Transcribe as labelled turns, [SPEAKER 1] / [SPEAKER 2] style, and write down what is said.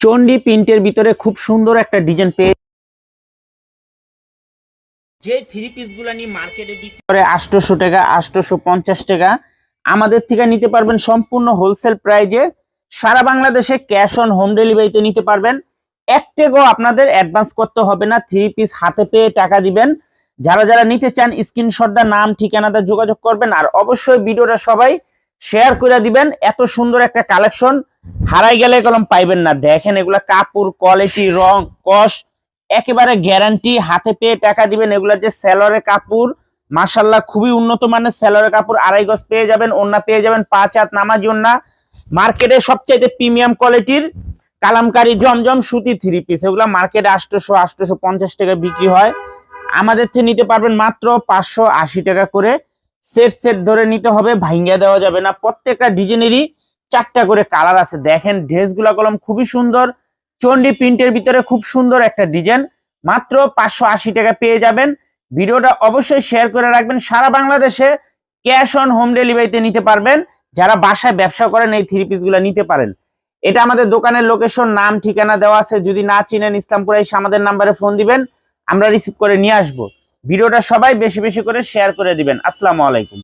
[SPEAKER 1] চন্ডি প্রিন্টের ভিতরে খুব সুন্দর একটা ডিজাইন পেয়ে যে থ্রি পিস গুলা নিয়ে মার্কেটে বিক্রি করে 800 টাকা 850 টাকা আমাদের থেকে নিতে পারবেন সম্পূর্ণ হোলসেল প্রাইজে। সারা বাংলাদেশে ক্যাশ অন হোম ডেলিভারিতে নিতে পারবেন। এক টাকাও আপনাদের অ্যাডভান্স করতে হবে না, থ্রি পিস হাতে পেয়ে টাকা দিবেন। যারা যারা নিতে চান স্ক্রিনশট দা নাম ঠিকানাটা যোগাযোগ করবেন, আর অবশ্যই ভিডিওটা সবাই শেয়ার করে দিবেন। এত সুন্দর একটা কালেকশন হারাই গেলে কলম পাইবেন না। দেখেন এগুলা কাপড় কোয়ালিটি রং কস একেবারে গ্যারান্টি, হাতে পেয়ে টাকা দিবেন। এগুলা যে সেলরের কাপড় মাশাআল্লাহ খুবই উন্নত মানের সেলরের কাপড়, 2.5 গজ পেয়ে যাবেন, ওন্না পেয়ে যাবেন 5 হাত নামাজি ওন্না। মার্কেটে সবচাইতে প্রিমিয়াম কোয়ালিটির কালামকারী জমজম সুতি থ্রি পিস, এগুলা মার্কেটে 800-850 টাকা বিক্রি হয়। আমাদের থেকে নিতে পারবেন মাত্র 580 টাকা করে। সেট সেট ধরে নিতে হবে, ভাঙ্গা দেওয়া যাবে না। প্রত্যেকটা ডিজাইনেরই 4টা করে কালার আছে। দেখেন ড্রেসগুলা কলম খুবই সুন্দর, চন্ডি প্রিন্টের ভিতরে খুব সুন্দর একটা ডিজাইন, মাত্র 580 টাকা পেয়ে যাবেন। ভিডিওটা অবশ্যই শেয়ার করে রাখবেন। সারা বাংলাদেশে ক্যাশ অন হোম ডেলিভারিতে নিতে পারবেন। যারা বাসায় ব্যবসা করেন এই থ্রি পিসগুলো নিতে পারেন। এটা আমাদের দোকানের লোকেশন, নাম ঠিকানা দেওয়া আছে। যদি না চিনেন ইসলামপুরে এসে আমাদের নাম্বারে ফোন দিবেন, আমরা রিসিভ করে নিয়ে আসবো। ভিডিওটা সবাই বেশি বেশি করে শেয়ার করে দিবেন। আসসালামু আলাইকুম।